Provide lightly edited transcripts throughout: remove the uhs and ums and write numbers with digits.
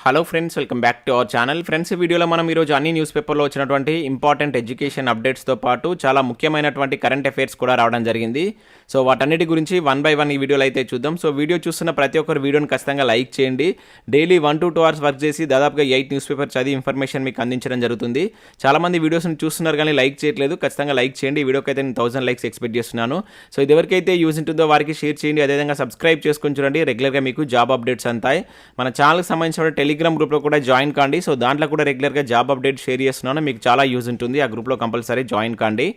Hello friends, welcome back to our channel. Friends, ఈ వీడియోలో మనం ఈరోజు అన్ని న్యూస్ పేపర్లో వచ్చినటువంటి ఇంపార్టెంట్ ఎడ్యుకేషన్ అప్డేట్స్తో పాటు చాలా ముఖ్యమైనటువంటి కరెంట్ అఫైర్స్ కూడా రావడం జరిగింది. సో వాటన్నిటి గురించి వన్ బై వన్ ఈ వీడియోలో అయితే చూద్దాం. సో వీడియో చూస్తున్న ప్రతి ఒక్కరు వీడియోని ఖచ్చితంగా లైక్ చేయండి. డైలీ 1 to 2 hours వర్క్ చేసి దాదాపుగా 8 న్యూస్ పేపర్ చదివి ఇన్ఫర్మేషన్ మీకు అందించడం జరుగుతుంది. చాలామంది వీడియోస్ని చూస్తున్నారు కానీ లైక్ చేయట్లేదు. ఖచ్చితంగా లైక్ చేయండి. ఈ వీడియోకి అయితే నేను 1000 లైక్స్ ఎక్స్పెక్ట్ చేస్తున్నాను. సో ఇది ఎవరికైతే యూజ్ ఉంటుందో వారికి షేర్ చేయండి. అదేవిధంగా సబ్స్క్రైబ్ చేసుకొని చూడండి. రెగ్యులర్గా మీకు జాబ్ అప్డేట్స్ అంతాయి. మన ఛానల్కి సంబంధించిన టెలిగ్రామ్ గ్రూప్లో కూడా జాయిన్ కాండి. సో దాంట్లో కూడా రెగ్యులర్గా జాబ్ అప్డేట్ షేర్ చేస్తున్నాను. మీకు చాలా యూజ్ ఉంటుంది. ఆ గ్రూప్లో కంపల్సరీ జాయిన్ కాండి.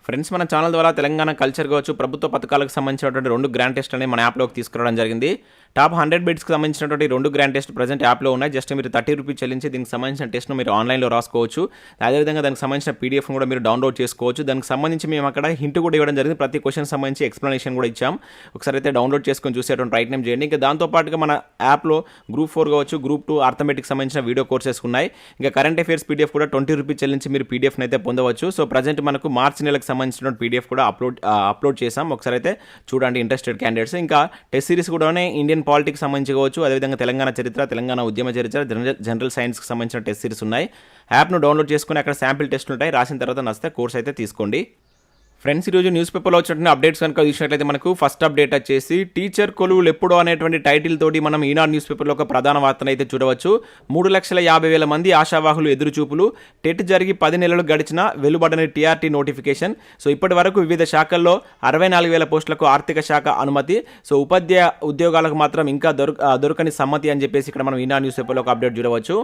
ఫ్రెండ్స్, మన ఛానల్ ద్వారా తెలంగాణ కల్చర్ కావచ్చు, ప్రభుత్వ పథకాలకు సంబంధించినటువంటి 2 గ్రాండ్ టెస్ట్ అనేవి మన యాప్లోకి తీసుకురావడం జరిగింది. టాప్ 100 బిడ్స్కి సంబంధించినటువంటి 2 గ్రాండ్ టెస్ట్ ప్రజెంట్ యాప్లో ఉన్నాయి. జస్ట్ మీరు 30 రూపీస్ చెల్లించి దీనికి సంబంధించిన టెస్ట్ను మీరు ఆన్లైన్లో రాసుకోవచ్చు. అదేవిధంగా దానికి సంబంధించిన పీడిఎఫ్ను కూడా మీరు డౌన్లోడ్ చేసుకోవచ్చు. దానికి సంబంధించి మేము అక్కడ హింట్ కూడా ఇవ్వడం జరిగింది. ప్రతి క్వశ్చన్ సంబంధించి ఎక్స్ప్లెనేషన్ కూడా ఇచ్చాం. ఒకసారి అయితే డౌన్లోడ్ చేసుకొని చూసేటువంటి ప్రయత్నం చేయండి. ఇంకా దాంతోపాటుగా మన యాప్లో గ్రూప్ 4 కావచ్చు, గ్రూప్ 2 ఆర్థమెటిక్ సంబంధించిన వీడియో కోర్సెస్ ఉన్నాయి. ఇంకా కరెంట్ అఫైర్స్ పీడిఎఫ్ కూడా 20 రూపీస్ చెల్లించి మీరు పీడిఎఫ్ని అయితే పొందవచ్చు. సో ప్రజెంట్ మనకు మార్చి నెలకు సంబంధించిన పీడిఎఫ్ కూడా అప్లోడ్ చేసాం. ఒకసారి అయితే చూడండి ఇంట్రెస్టెడ్ క్యాండిడేట్స్. ఇంకా టెస్ట్ సిరీస్ కూడా ఇండియన్ పాలిటిక్స్ సంబంధించి కావచ్చు, అదేవిధంగా తెలంగాణ చరిత్ర, తెలంగాణ ఉద్యమ చరిత్ర, జనరల్ సైన్స్కి సంబంధించిన టెస్ట్ సిరీస్ ఉన్నాయి. యాప్ను డౌన్లోడ్ చేసుకుని అక్కడ శాంపిల్ టెస్ట్లు ఉంటాయి. రాసిన తర్వాత నచ్చితే కోర్స్ అయితే తీసుకోండి. ఫ్రెండ్స్, ఈరోజు న్యూస్ పేపర్లో వచ్చినటువంటి అప్డేట్స్ కనుక చూసినట్లయితే మనకు ఫస్ట్ అప్డేట్ వచ్చేసి టీచర్ కొలువులు ఎప్పుడో అనేటువంటి టైటిల్ తోటి మనం ఈనాడు న్యూస్ పేపర్లో ఒక ప్రధాన వార్తను అయితే చూడవచ్చు. 3,50,000 మంది ఆశావాహులు ఎదురుచూపులు. టెట్ జరిగి 10 నెలలు గడిచిన వెలువడని టీఆర్టీ నోటిఫికేషన్. సో ఇప్పటి వరకు వివిధ శాఖల్లో 64,000 పోస్టులకు ఆర్థిక శాఖ అనుమతి. సో ఉపాధ్యాయ ఉద్యోగాలకు మాత్రం ఇంకా దొరకని సమ్మతి అని చెప్పేసి ఇక్కడ మనం ఈనాడు న్యూస్ పేపర్లో ఒక అప్డేట్ చూడవచ్చు.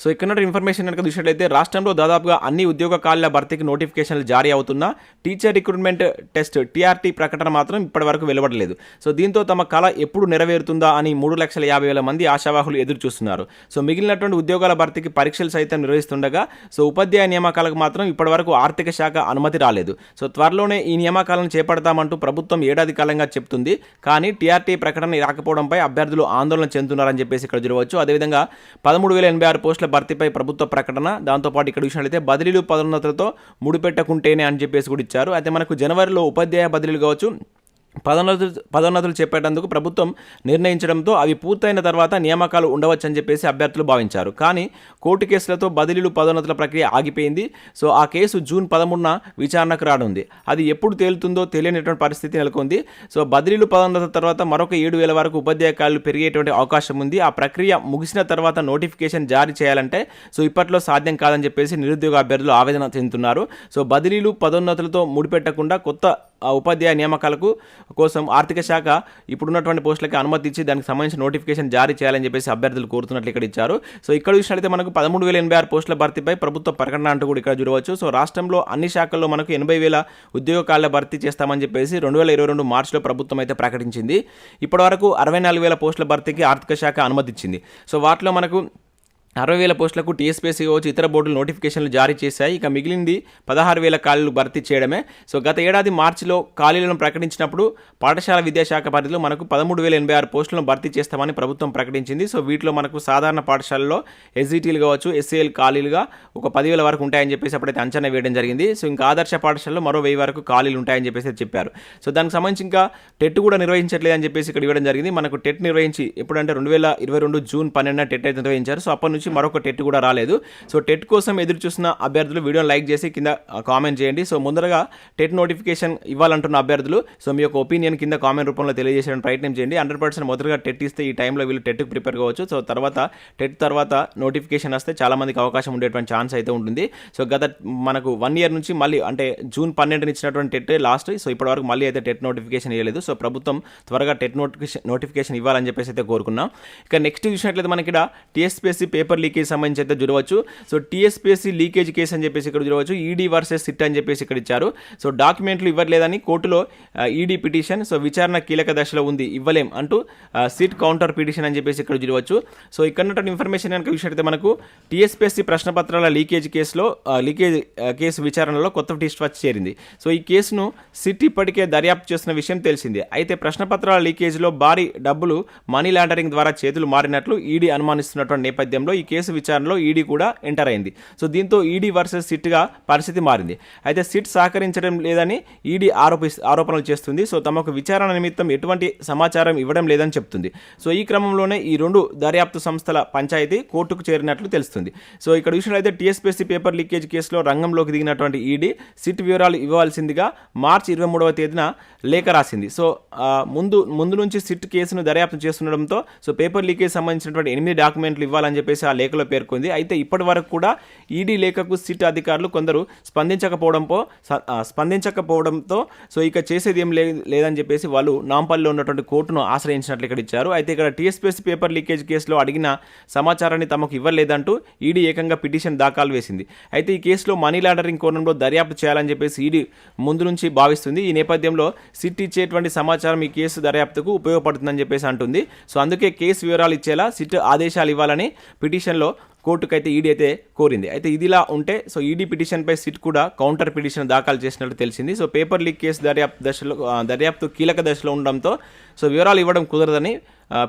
సో ఇక్కడ ఇన్ఫర్మేషన్ కనుక చూసినట్లయితే రాష్ట్రంలో దాదాపుగా అన్ని ఉద్యోగ ఖాళీల భర్తీకి నోటిఫికేషన్లు జారీ అవుతున్నా టీచర్ రిక్రూట్మెంట్ టెస్ట్ టీఆర్టీ ప్రకటన మాత్రం ఇప్పటి వరకు వెలువడలేదు. సో దీంతో తమ కళ ఎప్పుడు నెరవేరుతుందా అని 3,50,000 మంది ఆశావాహులు ఎదురు చూస్తున్నారు. సో మిగిలినటువంటి ఉద్యోగాల భర్తీకి పరీక్షలు సైతం నిర్వహిస్తుండగా సో ఉపాధ్యాయ నియామకాలకు మాత్రం ఇప్పటి వరకు ఆర్థిక శాఖ అనుమతి రాలేదు. సో త్వరలోనే ఈ నియామకాలను చేపడతామంటూ ప్రభుత్వం ఏడాది కాలంగా చెప్తుంది. కానీ టీఆర్టీ ప్రకటన రాకపోవడంపై అభ్యర్థులు ఆందోళన చెందుతున్నారని చెప్పేసి ఇక్కడ చూడవచ్చు. అదేవిధంగా 13,086 పోస్టుల భర్తీపై ప్రభుత్వ ప్రకటన. దాంతోపాటు ఇక్కడ చూసినట్లయితే బదిలీలు పదోన్నతులతో ముడిపెట్టకుంటేనే అని చెప్పేసి కూడా ఇచ్చారు. అయితే మనకు జనవరిలో ఉపాధ్యాయ బదిలీలు కావచ్చు, పదోన్నతులు చెప్పేటందుకు ప్రభుత్వం నిర్ణయించడంతో అవి పూర్తయిన తర్వాత నియామకాలు ఉండవచ్చని చెప్పేసి అభ్యర్థులు భావించారు. కానీ కోర్టు కేసులతో బదిలీలు పదోన్నతుల ప్రక్రియ ఆగిపోయింది. సో ఆ కేసు జూన్ 13న విచారణకు రానుంది. అది ఎప్పుడు తేలుతుందో తెలియనటువంటి పరిస్థితి నెలకొంది. సో బదిలీలు పదోన్నతుల తర్వాత మరొక 7,000 వరకు ఉపాధ్యాయ ఖాళీలు పెరిగేటువంటి అవకాశం ఉంది. ఆ ప్రక్రియ ముగిసిన తర్వాత నోటిఫికేషన్ జారీ చేయాలంటే సో ఇప్పట్లో సాధ్యం కాదని చెప్పేసి నిరుద్యోగ అభ్యర్థులు ఆవేదన చెందుతున్నారు. సో బదిలీలు పదోన్నతులతో ముడిపెట్టకుండా కొత్త ఉపాధ్యాయ నియామకాలకు కోసం ఆర్థిక శాఖ ఇప్పుడున్నటువంటి పోస్టులకి అనుమతి ఇచ్చి దానికి సంబంధించిన నోటిఫికేషన్ జారీ చేయాలని చెప్పేసి అభ్యర్థులు కోరుతున్నట్లు ఇక్కడ ఇచ్చారు. సో ఇక్కడ చూసినట్లయితే మనకు 13,086 పోస్టుల భర్తీపై ప్రభుత్వ ప్రకటన అంటూ కూడా ఇక్కడ చూడవచ్చు. సో రాష్ట్రంలో అన్ని శాఖల్లో మనకు 80,000 ఉద్యోగ ఖాళీల భర్తీ చేస్తామని చెప్పేసి 2022 మార్చిలో ప్రభుత్వం అయితే ప్రకటించింది. ఇప్పటి వరకు 64,000 పోస్టుల భర్తీకి ఆర్థిక శాఖ అనుమతి ఇచ్చింది. సో వాటిలో మనకు 60,000 పోస్టులకు టీఎస్పీఎస్సీ కావచ్చు ఇతర బోర్డులు నోటిఫికేషన్లు జారీ చేశాయి. ఇక మిగిలింది 16,000 ఖాళీలు భర్తీ చేయడమే. సో గత ఏడాది మార్చిలో ఖాళీలను ప్రకటించినప్పుడు పాఠశాల విద్యాశాఖ పరిధిలో మనకు 13,086 పోస్టులను భర్తీ చేస్తామని ప్రభుత్వం ప్రకటించింది. సో వీటిలో మనకు సాధారణ పాఠశాలలో ఎస్జీటీలు కావచ్చు, ఎస్సీఎల్ ఖాళీలుగా ఒక 10,000 వరకు ఉంటాయని చెప్పేసి అప్పుడైతే అంచనా వేయడం జరిగింది. సో ఇంకా ఆదర్శ పాఠశాలలో మరో 1,000 వరకు ఖాళీలు ఉంటాయని చెప్పేసి చెప్పారు. సో దానికి సంబంధించి ఇంకా టెట్ కూడా నిర్వహించట్లేదు అని చెప్పేసి ఇక్కడ ఇవ్వడం జరిగింది. మనకు టెట్ నిర్వహించి ఎప్పుడంటే 2022 జూన్ 12న టెట్ అయితే నిర్వహించారు. సో అప్పటి నుంచి మరొక టెట్ కూడా రాలేదు. సో టెట్ కోసం ఎదురు చూసిన అభ్యర్థులు వీడియోని లైక్ చేసి కింద కామెంట్ చేయండి. సో ముందరగా టెట్ నోటిఫికేషన్ ఇవ్వాలంటున్న అభ్యర్థులు సో మీ యొక్క ఒపీనియన్ కింద కామెంట్ రూపంలో తెలియజేసే ప్రయత్నం చేయండి. 100% మొదటగా టెట్ ఇస్తే ఈ టైంలో వీళ్ళు టెట్కి ప్రిపేర్ కావచ్చు. సో టెట్ తర్వాత నోటిఫికేషన్ వస్తే చాలా మందికి అవకాశం ఉండేటువంటి ఛాన్స్ అయితే ఉంటుంది. సో గత మనకు 1 year నుంచి మళ్ళీ అంటే జూన్ 12న ఇచ్చినటువంటి టెట్ లాస్ట్. సో ఇప్పటివరకు మళ్ళీ అయితే టెట్ నోటిఫికేషన్ ఇవ్వలేదు. సో ప్రభుత్వం త్వరగా టెట్ నోటిఫికేషన్ ఇవ్వాలని చెప్పేసి అయితే కోరుకున్నాం. ఇక నెక్స్ట్ చూసినట్లయితే మనకి ఇక్కడ టీఎస్పీఎస్సీ పేపర్ లీకేజ్ సంబంధించి అయితే చూడవచ్చు. సో టీఎస్పీఎస్సీ లీకేజ్ కేసు అని చెప్పేసి ఇక్కడ చూడవచ్చు. ఈడీ వర్సెస్ సిట్ అని చెప్పేసి ఇక్కడ ఇచ్చారు. సో డాక్యుమెంట్లు ఇవ్వలేదని కోర్టులో ఈడీ పిటిషన్. సో విచారణ కీలక దశలో ఉంది, ఇవ్వలేం అంటూ సిట్ కౌంటర్ పిటిషన్ అని చెప్పేసి ఇక్కడ చూడవచ్చు. సో ఇక్కడ ఉన్నటువంటి ఇన్ఫర్మేషన్ కనుక చూసినట్లయితే మనకు టీఎస్పీఎస్సీ ప్రశ్నపత్రాల లీకేజ్ కేసు విచారణలో కొత్త ట్విస్ట్ వచ్చి చేరింది. సో ఈ కేసును సిట్ ఇప్పటికే దర్యాప్తు చేస్తున్న విషయం తెలిసిందే. అయితే ప్రశ్నపత్రాల లీకేజ్లో భారీ డబ్బులు మనీ లాండరింగ్ ద్వారా చేతులు మారినట్లు ఈడీ అనుమానిస్తున్నటువంటి నేపథ్యంలో ఈ ఈ కేసు విచారణలో ఈడీ కూడా ఎంటర్ అయింది. సో దీంతో ఈడీ వర్సెస్ సిట్గా పరిస్థితి మారింది. అయితే సిట్ సహకరించడం లేదని ఈడీ ఆరోపణలు చేస్తుంది. సో తమకు విచారణ నిమిత్తం ఎటువంటి సమాచారం ఇవ్వడం లేదని చెప్తుంది. సో ఈ క్రమంలోనే ఈ 2 దర్యాప్తు సంస్థల పంచాయతీ కోర్టుకు చేరినట్లు తెలుస్తుంది. సో ఇక్కడ విషయంలో టీఎస్పీఎస్సీ పేపర్ లీకేజ్ కేసులో రంగంలోకి దిగినటువంటి ఈడీ సిట్ వివరాలు ఇవ్వాల్సిందిగా మార్చి 23వ తేదీన లేఖ రాసింది. సో ముందు నుంచి సిట్ కేసును దర్యాప్తు చేస్తుండడంతో సో పేపర్ లీకేజ్ సంబంధించినటువంటి 8 డాక్యుమెంట్లు ఇవ్వాలని చెప్పేసి ఆ లేఖలో పేర్కొంది. అయితే ఇప్పటి వరకు కూడా ఈడీ లేఖకు సిట్ అధికారులు కొందరు స్పందించకపోవడంతో సో ఇక చేసేది ఏం లేదని చెప్పేసి వాళ్ళు నాంపల్లిలో ఉన్నటువంటి కోర్టును ఆశ్రయించినట్లు ఇక్కడ ఇచ్చారు. అయితే ఇక్కడ టీఎస్పీఎస్సీ పేపర్ లీకేజ్ కేసులో అడిగిన సమాచారాన్ని తమకు ఇవ్వలేదంటూ ఈడీ ఏకంగా పిటిషన్ దాఖలు వేసింది. అయితే ఈ కేసులో మనీ లాండరింగ్ కోణంలో దర్యాప్తు చేయాలని చెప్పేసి ఈడీ ముందు నుంచి భావిస్తుంది. ఈ నేపథ్యంలో సిట్ ఇచ్చేటువంటి సమాచారం ఈ కేసు దర్యాప్తుకు ఉపయోగపడుతుందని చెప్పేసి అంటుంది. సో అందుకే కేసు వివరాలు ఇచ్చేలా సిట్ ఆదేశాలు ఇవ్వాలని పిటిషన్లో కోర్టుకైతే ఈడీ అయితే కోరింది. అయితే ఇదిలా ఉంటే సో ఈడీ పిటిషన్పై సిట్ కూడా కౌంటర్ పిటిషన్ దాఖలు చేసినట్టు తెలిసింది. సో పేపర్ లీక్ కేసు దర్యాప్తు కీలక దశలో ఉండడంతో సో వివరాలు ఇవ్వడం కుదరదని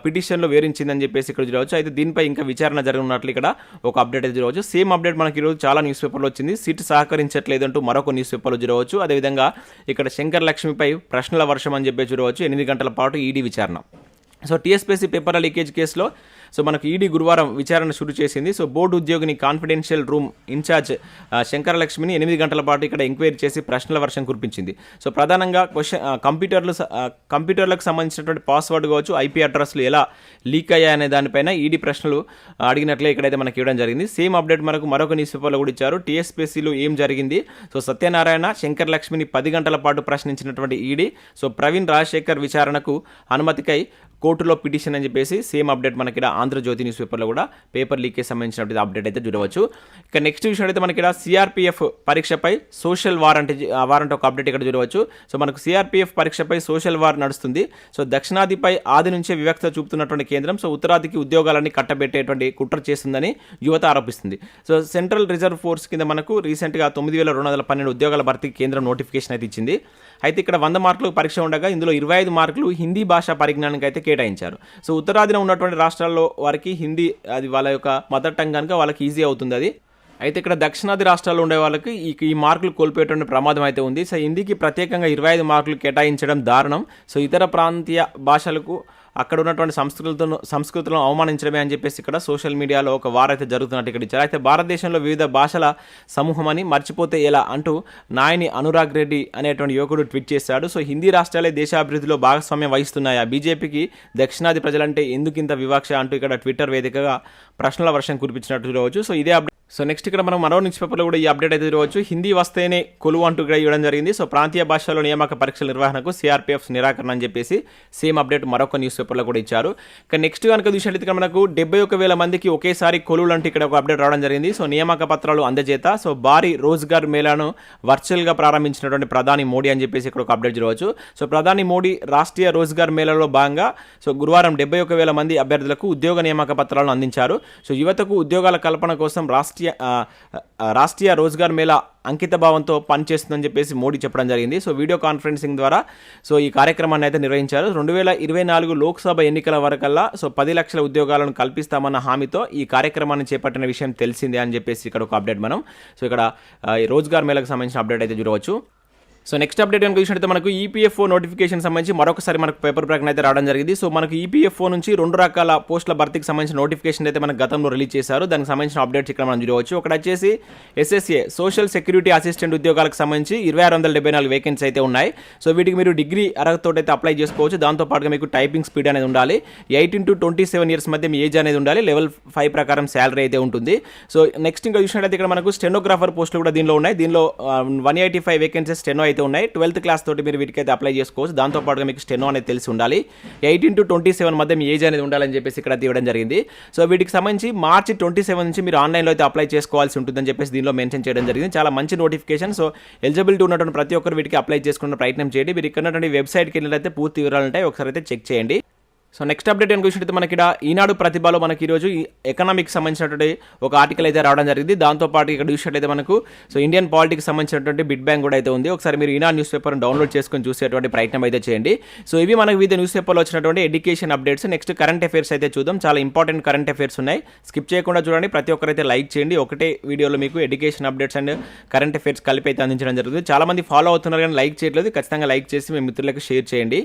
పిటిషన్లో వివరించిందని చెప్పేసి ఇక్కడ చూడవచ్చు. అయితే దీనిపై ఇంకా విచారణ జరగనున్నట్లు ఇక్కడ ఒక అప్డేట్ అయితే చూడవచ్చు. సేమ్ అప్డేట్ మనకి ఈరోజు చాలా న్యూస్ పేపర్లో వచ్చింది. సిట్ సహకరించట్లేదంటూ మరొక న్యూస్ పేపర్లో చూడవచ్చు. అదేవిధంగా ఇక్కడ శంకర్ లక్ష్మిపై ప్రశ్నల వర్షం అని చెప్పి చూడవచ్చు. 8 గంటల పాటు ఈడీ విచారణ. సో టీఎస్పీఎస్సీ పేపర్ లీకేజ్ కేసులో సో మనకు ఈడీ గురువారం విచారణ షురు చేసింది. సో బోర్డు ఉద్యోగిని కాన్ఫిడెన్షియల్ రూమ్ ఇన్ఛార్జ్ శంకరలక్ష్మిని 8 గంటల పాటు ఇక్కడ ఎంక్వైరీ చేసి ప్రశ్నల వర్షం కురిపించింది. సో ప్రధానంగా కంప్యూటర్లకు సంబంధించినటువంటి పాస్వర్డ్ కావచ్చు, ఐపీ అడ్రస్లు ఎలా లీక్ అయ్యాయనే దానిపైన ఈడీ ప్రశ్నలు అడిగినట్లే ఇక్కడైతే మనకి ఇవ్వడం జరిగింది. సేమ్ అప్డేట్ మనకు మరొక న్యూస్ పేపర్లో కూడా ఇచ్చారు. టీఎస్పీఎస్సీలో ఏం జరిగింది, సో సత్యనారాయణ శంకరలక్ష్మిని 10 గంటల పాటు ప్రశ్నించినటువంటి ఈడీ సో ప్రవీణ్ రాజశేఖర్ విచారణకు అనుమతికై కోర్టులో పిటిషన్ అని చెప్పేసి సేమ్ అప్డేట్ మనకి ఇక్కడ ఆంధ్రజ్యోతి న్యూస్ పేపర్లో కూడా పేపర్ లీకేజ్ సంబంధించినటువంటి అప్డేట్ అయితే చూడవచ్చు. ఇక నెక్స్ట్ విషయం అయితే మనకి ఇక్కడ సిఆర్పీఎఫ్ పరీక్షపై సోషల్ వారంట్ ఒక అప్డేట్ ఇక్కడ చూడవచ్చు. సో మనకు సిఆర్పీఎఫ్ పరీక్షపై సోషల్ వార్ నడుస్తుంది. సో దక్షిణాదిపై ఆది నుంచే వివక్షత చూపుతున్నటువంటి కేంద్రం సో ఉత్తరాదికి ఉద్యోగాలన్నీ కట్టబెట్టేటువంటి కుట్ర చేస్తుందని యువత ఆరోపిస్తుంది. సో సెంట్రల్ రిజర్వ్ ఫోర్స్ కింద మనకు రీసెంట్గా 9212 ఉద్యోగాల భర్తీకి కేంద్రం నోటిఫికేషన్ అయితే ఇచ్చింది. అయితే ఇక్కడ 100 మార్కులకు పరీక్ష ఉండగా ఇందులో 25 మార్కులు హిందీ భాషా పరిజ్ఞానానికి అయితే కేటాయించారు. సో ఉత్తరాదిన ఉన్నటువంటి రాష్ట్రాల్లో వారికి హిందీ అది వాళ్ళ యొక్క మదర్ టంగ్ కనుక వాళ్ళకి ఈజీ అవుతుంది అది. అయితే ఇక్కడ దక్షిణాది రాష్ట్రాల్లో ఉండే వాళ్ళకి ఈ మార్కులు కోల్పోయేటువంటి ప్రమాదం అయితే ఉంది. సో హిందీకి ప్రత్యేకంగా 25 మార్కులు కేటాయించడం దారుణం. సో ఇతర ప్రాంతీయ భాషలకు అక్కడ ఉన్నటువంటి సంస్కృతులను అవమానించడమే అని చెప్పేసి ఇక్కడ సోషల్ మీడియాలో ఒక వార్ అయితే జరుగుతున్నట్టు ఇక్కడ ఇచ్చారు. అయితే భారతదేశంలో వివిధ భాషల సమూహం అని మర్చిపోతే ఎలా అంటూ నాయని అనురాగ్ రెడ్డి అనేటువంటి యువకుడు ట్వీట్ చేశాడు. సో హిందీ రాష్ట్రాలే దేశాభివృద్ధిలో భాగస్వామ్యం వహిస్తున్నాయా, బీజేపీకి దక్షిణాది ప్రజలంటే ఎందుకింత వివక్ష అంటూ ఇక్కడ ట్విట్టర్ వేదికగా ప్రశ్నల వర్షం కురిపించినట్టు చూడవచ్చు. సో ఇదే అప్డేట్. సో నెక్స్ట్ ఇక్కడ మనం మరో న్యూస్ పేపర్లో కూడా ఈ అప్డేట్ అయితే చూడవచ్చు. హిందీ వస్తేనే కొలువు అంటూ ఇక్కడ ఇవ్వడం జరిగింది. సో ప్రాంతీయ భాషల్లో నియామక పరీక్షల నిర్వహణకు సిఆర్పీఎఫ్ నిరాకరణ అని చెప్పేసి సేమ్ అప్డేట్ మరొక న్యూస్ పేపర్లో కూడా ఇచ్చారు. ఇక నెక్స్ట్ కనుక చూసినట్లయితే మనకు 71,000 మందికి ఒకేసారి కొలువులు అంటూ ఇక్కడ ఒక అప్డేట్ రావడం జరిగింది. సో నియామక పత్రాలు అందజేత సో భారీ రోజ్గార్ మేళాను వర్చువల్గా ప్రారంభించినటువంటి ప్రధాని మోడీ అని చెప్పేసి ఇక్కడ ఒక అప్డేట్ చూడవచ్చు. సో ప్రధాని మోడీ రాష్ట్రీయ రోజ్గార్ మేళాలో భాగంగా సో గురువారం 71,000 మంది అభ్యర్థులకు ఉద్యోగ నియామక పత్రాలను అందించారు. సో యువతకు ఉద్యోగాల కల్పన కోసం రాష్ట్రీయ రోజ్గార్ మేళా అంకిత భావంతో పనిచేస్తుందని చెప్పేసి మోడీ చెప్పడం జరిగింది. సో వీడియో కాన్ఫరెన్సింగ్ ద్వారా సో ఈ కార్యక్రమాన్ని అయితే నిర్వహించారు. 2024 లోక్సభ ఎన్నికల వరకల్లా సో 10 లక్షల ఉద్యోగాలను కల్పిస్తామన్న హామీతో ఈ కార్యక్రమాన్ని చేపట్టిన విషయం తెలిసిందే అని చెప్పేసి ఇక్కడ ఒక అప్డేట్ మనం సో ఇక్కడ ఈ రోజ్గార్ మేళాకు సంబంధించిన అప్డేట్ అయితే చూడవచ్చు. సో నెక్స్ట్ అప్డేట్ కనుక చూసినట్లయితే మనకు ఈపీఎఫ్ఓ నోటిఫికేషన్ సంబంధించి మరొకసారి మనకు పేపర్ ప్రకటన అయితే రావడం జరిగింది. సో మనకు ఈపీఎఫ్ఓ నుంచి 2 రకాల పోస్టుల భర్తీకి సంబంధించిన నోటిఫికేషన్ అయితే మనకు గతంలో రిలీజ్ చేశారు. దానికి సంబంధించిన అప్డేట్స్ ఇక్కడ మనం చూడవచ్చు. ఒకటి వచ్చేసి ఎస్ఎస్ఏ సోషల్ సెక్యూరిటీ అసిస్టెంట్ ఉద్యోగాలకు సంబంధించి 2674 వేకెన్సీ అయితే ఉన్నాయి. సో వీటికి మీరు డిగ్రీ అర్హతతో అయితే అప్లై చేసుకోవచ్చు. దాంతోపాటుగా మీకు టైపింగ్ స్పీడ్ అనేది ఉండాలి. 18 to 27 ఇయర్స్ మధ్య మీ ఏజ్ అనేది ఉండాలి. లెవెల్ 5 ప్రకారం శాలరీ అయితే ఉంటుంది. సో నెక్స్ట్ ఇంకా చూసినట్లయితే ఇక్కడ మనకు స్టెనోగ్రాఫర్ పోస్టులు కూడా దీనిలో ఉన్నాయి. దీనిలో 185 వేకెన్సీస్ స్టెనో అయితే ఉన్నాయి. 12th క్లాస్ తోటి మీరు వీటికైతే అప్లై చేసుకోవచ్చు. దాంతోపాటుగా మీకు స్టెనో అనేది తెలిసి ఉండాలి. 18 to 27 మధ్య మీ ఏజ్ అనేది ఉండాలని చెప్పేసి ఇక్కడ ఇవ్వడం జరిగింది. సో వీటికి సంబంధించి మార్చి 27 నుంచి మీరు ఆన్లైన్లో అయితే అప్లై చేసుకోవాల్సి ఉంటుందని చెప్పేసి దీనిలో మెన్షన్ చేయడం జరిగింది. చాలా మంచి నోటిఫికేషన్. సో ఎలిజిబిలిటీ ఉన్నటువంటి ప్రతి ఒక్కరు వీటికి అప్లై చేసుకున్న ప్రయత్నం చేయండి. మీరు ఇక్కడ ఉన్నటువంటి వెబ్సైట్కి వెళ్ళినట్లయితే పూర్తి వివరాలు ఉంటాయి, ఒకసారి అయితే చెక్ చేయండి. సో నెక్స్ట్ అప్డేట్ అని చూసినట్టు మనకి ఇక్కడ ఈనాడు ప్రతిభలో మనకి ఈరోజు ఎకనామిక్స్ సంబంధించినటువంటి ఒక ఆర్టికల్ అయితే రావడం జరిగింది. దాంతోపాటు ఇక్కడ చూసినట్లయితే మనకు సో ఇండియన్ పాలిటిక్స్ సంబంధించినటువంటి బిడ్ బ్యాంక్ కూడా అయితే ఉంది. ఒకసారి మీరు ఈనాడు న్యూస్ పేపర్ని డౌన్లోడ్ చేసుకొని చూసేటువంటి ప్రయత్నం అయితే చేయండి. సో ఇవి మనకు వివిధ న్యూస్ పేపర్లో వచ్చినటువంటి education updates. Next current affairs అయితే చూద్దాం. చాలా ఇంపార్టెంట్ కరెంట్ అఫైర్స్ ఉన్నాయి. స్కిప్ చేయకుండా చూడండి. ప్రతి ఒక్కరైతే లైక్ చేయండి. ఒకటే వీడియోలో మీకు education updates and current affairs కలిపి అయితే అందించడం జరుగుతుంది. చాలా మంది ఫాలో అవుతున్నారు కానీ లైక్ చేయట్లేదు. ఖచ్చితంగా లైక్ చేసి మీ మిత్రులకు షేర్ చేయండి.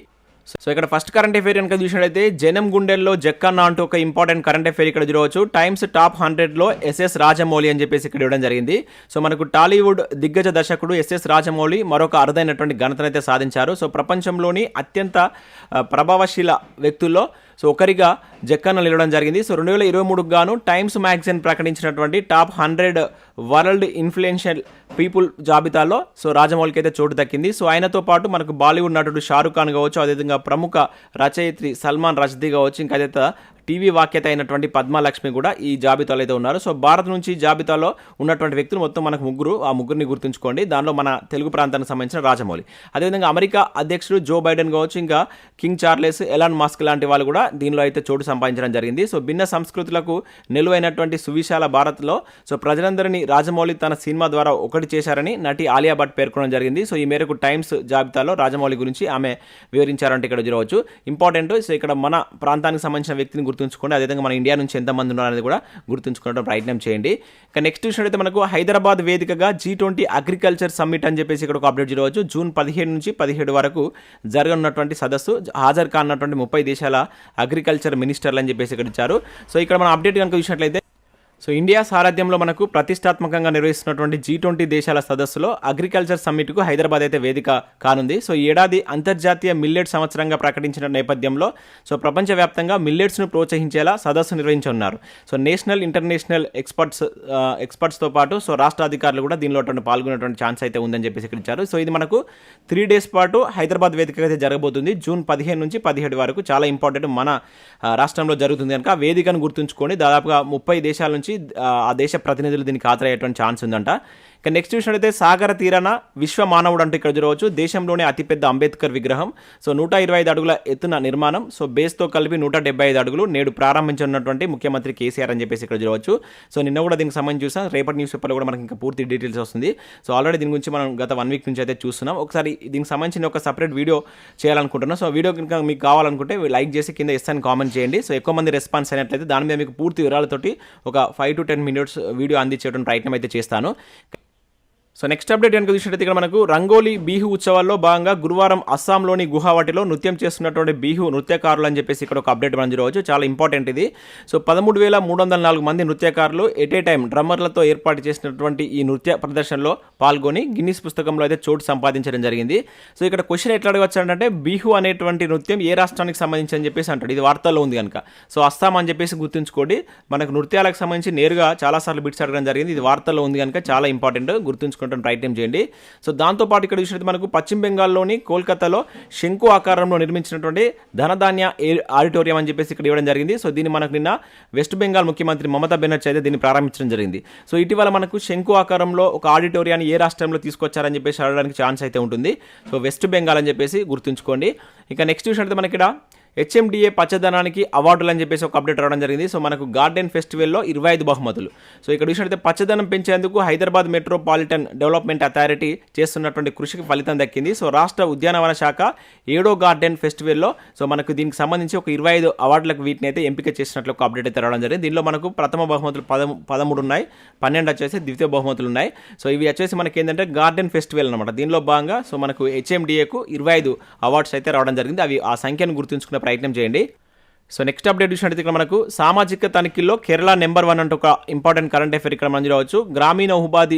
సో ఇక్కడ ఫస్ట్ కరెంట్ అఫైర్ కనుక చూసినట్లయితే జనం గుండెల్లో జక్కన్న అంటూ ఒక ఇంపార్టెంట్ కరెంట్ అఫైర్ ఇక్కడ చూడవచ్చు. టైమ్స్ టాప్ 100లో ఎస్ఎస్ రాజమౌళి అని చెప్పేసి ఇక్కడ ఇవ్వడం జరిగింది. సో మనకు టాలీవుడ్ దిగ్గజ దర్శకుడు ఎస్ఎస్ రాజమౌళి మరొక అరుదైనటువంటి ఘనతనైతే సాధించారు. సో ప్రపంచంలోని అత్యంత ప్రభావశీల వ్యక్తుల్లో సో ఒకరిగా జక్కన్న నిలవడం జరిగింది. సో 2023 గాను టైమ్స్ మ్యాగజైన్ ప్రకటించినటువంటి టాప్ 100 వరల్డ్ ఇన్ఫ్లుయెన్షియల్ పీపుల్ జాబితాలో సో రాజమౌళికి అయితే చోటు దక్కింది. సో ఆయనతో పాటు మనకు బాలీవుడ్ నటుడు షారుఖ్ ఖాన్ కావచ్చు, అదేవిధంగా ప్రముఖ రచయిత్రి సల్మాన్ రష్దీ కావచ్చు, ఇంకా అదే టీవీ వాఖ్యత అయినటువంటి పద్మలక్ష్మి కూడా ఈ జాబితాలో అయితే ఉన్నారు. సో భారత్ నుంచి జాబితాలో ఉన్నటువంటి వ్యక్తులు మొత్తం మనకు ముగ్గురు. ఆ ముగ్గురిని గుర్తుంచుకోండి. దానిలో మన తెలుగు ప్రాంతానికి సంబంధించిన రాజమౌళి, అదేవిధంగా అమెరికా అధ్యక్షుడు జో బైడెన్ కావచ్చు, ఇంకా కింగ్ చార్లెస్, ఎలాన్ మస్క్ లాంటి వాళ్ళు కూడా దీనిలో అయితే చోటు సంపాదించడం జరిగింది. సో భిన్న సంస్కృతులకు నిలువైనటువంటి సువిశాల భారత్లో సో ప్రజలందరినీ రాజమౌళి తన సినిమా ద్వారా ఒకటి చేశారని నటి ఆలియా భట్ పేర్కొనడం జరిగింది. సో ఈ మేరకు టైమ్స్ జాబితాలో రాజమౌళి గురించి ఆమె వివరించారంటే ఇక్కడ చూడవచ్చు. ఇంపార్టెంట్. సో ఇక్కడ మన ప్రాంతానికి సంబంధించిన వ్యక్తిని గుర్తుంచుకోండి. అదేవిధంగా మన ఇండియా నుంచి ఎంతమంది ఉన్నారనేది కూడా గుర్తుంచుకోవడం ప్రయత్నం చేయండి. ఇక నెక్స్ట్ చూసినట్లయితే మనకు హైదరాబాద్ వేదికగా G20 అగ్రికల్చర్ సమ్మిట్ అని చెప్పేసి ఇక్కడ ఒక అప్డేట్ చూడవచ్చు. జూన్ 15 నుంచి 17 వరకు జరగనున్నటువంటి సదస్సు హాజరు కానున్నటువంటి 30 దేశాల అగ్రికల్చర్ మినిస్టర్లు అని చెప్పేసి ఇక్కడ ఇచ్చారు. సో ఇక్కడ మనం అప్డేట్ కనుక చూసినట్లయితే సో ఇండియా సారథ్యంలో మనకు ప్రతిష్టాత్మకంగా నిర్వహిస్తున్నటువంటి G20 దేశాల సదస్సులో అగ్రికల్చర్ సమ్మిట్కు హైదరాబాద్ అయితే వేదిక కానుంది. సో ఈ ఏడాది అంతర్జాతీయ మిల్లెట్ సంవత్సరంగా ప్రకటించిన నేపథ్యంలో సో ప్రపంచవ్యాప్తంగా మిల్లెట్స్ను ప్రోత్సహించేలా సదస్సు నిర్వహించనున్నారు. సో నేషనల్ ఇంటర్నేషనల్ ఎక్స్పర్ట్స్తో పాటు సో రాష్ట్ర అధికారులు కూడా దీనిలో పాల్గొనేటువంటి ఛాన్స్ అయితే ఉందని చెప్పేసి ఇక్కడ ఇచ్చారు. సో ఇది మనకు 3 days పాటు హైదరాబాద్ వేదిక అయితే జరగబోతుంది. జూన్ 15 నుంచి 17 వరకు. చాలా ఇంపార్టెంట్. మన రాష్ట్రంలో జరుగుతుంది కనుక ఆ వేదికను గుర్తుంచుకొని దాదాపుగా 30 దేశాల నుంచి ఆ దేశ ప్రతినిధులు దీనికి హాజరయ్యేటువంటి ఛాన్స్ ఉందంట. ఇక నెక్స్ట్ చూసినట్లయితే సాగర తీరాన విశ్వ మానవుడు అంటే ఇక్కడ చూడవచ్చు. దేశంలోనే అతిపెద్ద అంబేద్కర్ విగ్రహం సో 125 అడుగుల ఎత్తున నిర్మాణం. సో బేస్తో కలిపి 175 అడుగులు నేడు ప్రారంభించనున్నటువంటి ముఖ్యమంత్రి కేసీఆర్ అని చెప్పేసి ఇక్కడ చూడవచ్చు. సో నిన్న కూడా దీనికి సంబంధించి చూసాం. రేపటి న్యూస్ పేపర్లో కూడా మనకి ఇంకా పూర్తి డీటెయిల్స్ వస్తుంది. సో ఆల్రెడీ దీని గురించి మనం గత 1 week నుంచి అయితే చూస్తున్నాం. ఒకసారి దీనికి సంబంధించిన ఒక సపరేట్ వీడియో చేయాలనుకుంటున్నాం. సో వీడియో కనుక మీకు కావాలనుకుంటే లైక్ చేసి కింద ఎస్ అని కామెంట్ చేయండి. సో ఎక్కువ మంది రెస్పాన్స్ అయినట్లయితే దాని మీద మీకు పూర్తి వివరాలతోటి ఒక 5 to 10 minutes వీడియో అందించేటువంటి ప్రయత్నం అయితే చేస్తాను. సో నెక్స్ట్ అప్డేట్ కనుక చూసినట్లయితే ఇక్కడ మనకు రంగోలీ బిహు ఉత్సవాల్లో భాగంగా గురువారం అస్సాంలోని గువాహటిలో నృత్యం చేస్తున్నటువంటి బిహు నృత్యకారులు అని చెప్పేసి ఇక్కడ ఒక అప్డేట్ మనం చూడవచ్చు. చాలా ఇంపార్టెంట్ ఇది. సో 13,304 మంది నృత్యకారులు ఎట్ ఏ టైం డ్రమ్మర్లతో ఏర్పాటు చేసినటువంటి ఈ నృత్య ప్రదర్శనలో పాల్గొని గిన్నిస్ పుస్తకంలో అయితే చోటు సంపాదించడం జరిగింది. సో ఇక్కడ క్వశ్చన్ ఎట్లా అడగవచ్చు అంటే బిహు అనేటువంటి నృత్యం ఏ రాష్ట్రానికి సంబంధించి అని చెప్పేసి అంటాడు. ఇది వార్తల్లో ఉంది కనుక సో అస్సాం అని చెప్పేసి గుర్తుంచుకోండి. మనకు నృత్యాలకు సంబంధించి నేరుగా చాలాసార్లు బిట్స్ అడగడం జరిగింది. ఇది వార్తల్లో ఉంది కనుక చాలా ఇంపార్టెంట్. గుర్తుంచుకోండి, ప్రయత్నం చేయండి. సో దాంతోపాటు ఇక్కడ చూసినట్టు మనకు పశ్చిమ బెంగాల్లోని కోల్కతాలో శంకు ఆకారంలో నిర్మించినటువంటి ధనధాన్య ఆడిటోరియం అని చెప్పేసి ఇక్కడ ఇవ్వడం జరిగింది. సో దీన్ని మనకు నిన్న వెస్ట్ బెంగాల్ ముఖ్యమంత్రి మమతా బెనర్జీ అయితే దీన్ని ప్రారంభించడం జరిగింది. సో ఇటీవల మనకు శంకు ఆకారంలో ఒక ఆడిటోరియాన్ని ఏ రాష్ట్రంలో తీసుకొచ్చారని చెప్పేసి అడగడానికి ఛాన్స్ అయితే ఉంటుంది. సో వెస్ట్ బెంగాల్ అని చెప్పేసి గుర్తుంచుకోండి. ఇక నెక్స్ట్ చూసినట్టు మనకి ఇక్కడ HMDA పచ్చదనానికి అవార్డులు అని చెప్పేసి ఒక అప్డేట్ రావడం జరిగింది. సో మనకు గార్డెన్ ఫెస్టివల్లో 25 బహుమతులు. సో ఇక్కడ చూసినట్లయితే పచ్చదనం పెంచేందుకు హైదరాబాద్ మెట్రోపాలిటన్ డెవలప్మెంట్ అథారిటీ చేస్తున్నటువంటి కృషికి ఫలితం దక్కింది. సో రాష్ట్ర ఉద్యానవన శాఖ 7వ గార్డెన్ ఫెస్టివల్లో సో మనకు దీనికి సంబంధించి ఒక 25 అవార్డులకు వీటిని అయితే ఎంపిక చేసినట్లు ఒక అప్డేట్ అయితే రావడం జరిగింది. దీనిలో మనకు ప్రథమ బహుమతులు 13 ఉన్నాయి, 12 వచ్చేసి ద్వితీయ బహుమతులు ఉన్నాయి. సో ఇవి వచ్చేసి మనకి ఏంటంటే గార్డెన్ ఫెస్టివల్ అనమాట. దీనిలో భాగంగా సో మనకు HMDAకు 25 అవార్డ్స్ అయితే రావడం జరిగింది. అవి ఆ సంఖ్యను గుర్తుంచుకునే ప్రయత్నం చేయండి. సో నెక్స్ట్ అప్డేట్ చూసినట్టు ఇక్కడ మనకు సామాజిక తనిఖీల్లో కేరళ నెంబర్ 1 అంటూ ఒక ఇంపార్టెంట్ కరెంట్ అఫేర్ ఇక్కడ మనం చూడవచ్చు. గ్రామీణ ఉపాధి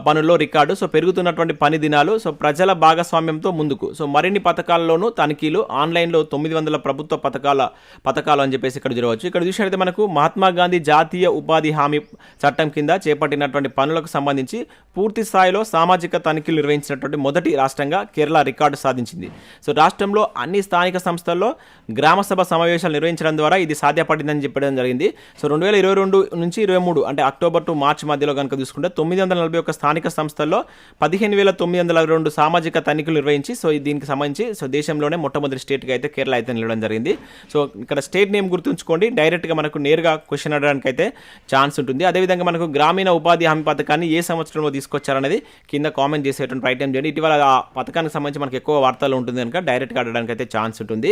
పనుల్లో రికార్డు. సో పెరుగుతున్నటువంటి పని దినాలు. సో ప్రజల భాగస్వామ్యంతో ముందుకు. సో మరిన్ని పథకాల్లోనూ తనిఖీలు. ఆన్లైన్లో 900 ప్రభుత్వ పథకాలు అని చెప్పేసి ఇక్కడ చూడవచ్చు. ఇక్కడ చూసినట్లయితే మనకు మహాత్మా గాంధీ జాతీయ ఉపాధి హామీ చట్టం కింద చేపట్టినటువంటి పనులకు సంబంధించి పూర్తి స్థాయిలో సామాజిక తనిఖీలు నిర్వహించినటువంటి మొదటి రాష్ట్రంగా కేరళ రికార్డు సాధించింది. సో రాష్ట్రంలో అన్ని స్థానిక సంస్థల్లో గ్రామసభ సమావేశాలు నిర్వహించడం ద్వారా ఇది సాధ్యపడిందని చెప్పడం జరిగింది. సో 2022 నుంచి 23 అంటే అక్టోబర్ టు మార్చ్ మధ్యలో కనుక చూసుకుంటే 941 స్థానిక సంస్థల్లో 15,922 సామాజిక తనిఖీలు నిర్వహించి సో దీనికి సంబంధించి సో దేశంలోనే మొట్టమొదటి స్టేట్గా అయితే కేరళ అయితే నిలవడం జరిగింది. సో ఇక్కడ స్టేట్ నేమ్ గుర్తుంచుకోండి, డైరెక్ట్గా మనకు నేరుగా క్వశ్చన్ అడగడానికి అయితే ఛాన్స్ ఉంటుంది. అదేవిధంగా మనకు గ్రామీణ ఉపాధి హామీ పథకాన్ని ఏ సంవత్సరంలో తీసుకొచ్చారనేది కింద కామెంట్ చేసేటువంటి ప్రయత్నం చేయండి. ఇటీవల ఆ పథకానికి సంబంధించి మనకు ఎక్కువ వార్తలు ఉంటుంది కనుక డైరెక్ట్గా అడగడానికి అయితే ఛాన్స్ ఉంటుంది.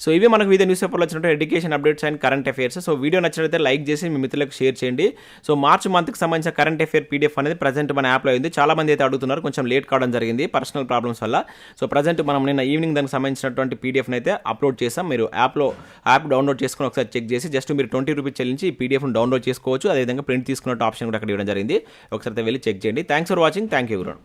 సో ఇవి మనకు వివిధ న్యూస్ పేపర్లో వచ్చినట్టు education updates and current affairs. So video నచ్చినట్లయితే లైక్ చేసి మీ మిత్రులకు షేర్ చేయండి. సో మార్చ్ మంత్కి సంబంధించిన కరెంట్ అఫైర్ పీడిఎఫ్ అనేది ప్రజెంట్ మన యాప్లో ఉంది. చాలా మంది అయితే అడుగుతున్నారు, కొంచెం లేట్ కావడం జరిగింది పర్సనల్ ప్రాబ్లమ్స్ వల్ల. సో ప్రజెంట్ మనం నిన్న ఈవినింగ్ దానికి సంబంధించినటువంటి పీడిఎఫ్ని అయితే అప్లోడ్ చేసాం. మీరు యాప్ డౌన్లోడ్ చేసుకుని ఒకసారి చెక్ చేసి జస్ట్ మీరు 20 రూపీస్ చెల్లించి ఈ పీడిఎఫ్ని డౌన్లోడ్ చేసుకోవచ్చు. అదేవిధంగా ప్రింట్ తీసుకున్నట్టు ఆప్షన్ కూడా అక్కడ ఇవ్వడం జరిగింది. ఒకసారి వెళ్ళి చెక్ చేయండి. Thanks for watching. Thank you everyone.